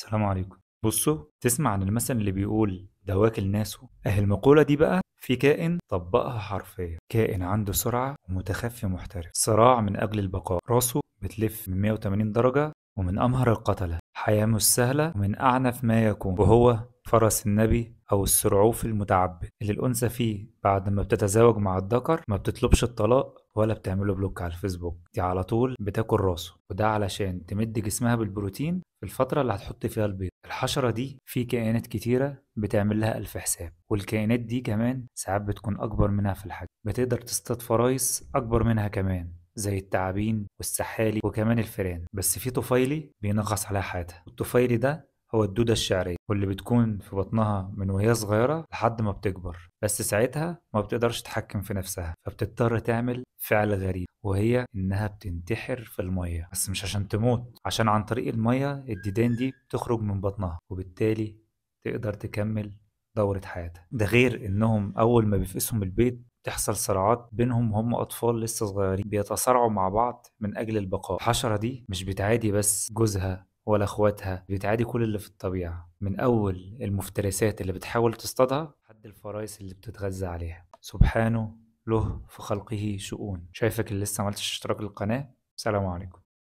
السلام عليكم. بصوا، تسمع عن المثل اللي بيقول ده واكل ناسه؟ اهي المقولة دي بقى في كائن طبقها حرفيا، كائن عنده سرعة ومتخفي محترف، صراع من أجل البقاء، راسه بتلف من 180 درجة، ومن أمهر القتلة، حياة مش سهلة ومن أعنف ما يكون، وهو فرس النبي أو السرعوف المتعبد اللي الأنثى فيه بعد ما بتتزاوج مع الذكر ما بتطلبش الطلاق ولا بتعمله بلوك على الفيسبوك، دي على طول بتاكل راسه، وده علشان تمد جسمها بالبروتين في الفترة اللي هتحط فيها البيض. الحشرة دي في كائنات كتيرة بتعمل لها ألف حساب، والكائنات دي كمان ساعات بتكون أكبر منها في الحجم، بتقدر تصطاد فرايس أكبر منها كمان زي التعابين والسحالي وكمان الفئران. بس في طفيلي بينغص عليها حياتها، الطفيلي ده هو الدودة الشعرية، واللي بتكون في بطنها من وهي صغيرة لحد ما بتكبر، بس ساعتها ما بتقدرش تتحكم في نفسها، فبتضطر تعمل فعل غريب، وهي إنها بتنتحر في المية، بس مش عشان تموت، عشان عن طريق المية الديدان دي بتخرج من بطنها، وبالتالي تقدر تكمل دورة حياتها. ده غير إنهم أول ما بيفقسوا من البيض تحصل صراعات بينهم، هم أطفال لسه صغيرين بيتصارعوا مع بعض من أجل البقاء. الحشرة دي مش بتعادي بس جوزها ولا اخواتها، بتعادي كل اللي في الطبيعة، من أول المفترسات اللي بتحاول تصطادها لحد الفرايس اللي بتتغذى عليها. سبحانه له في خلقه شؤون. شايفك اللي لسه عملتش اشتراك للقناة؟ سلام عليكم.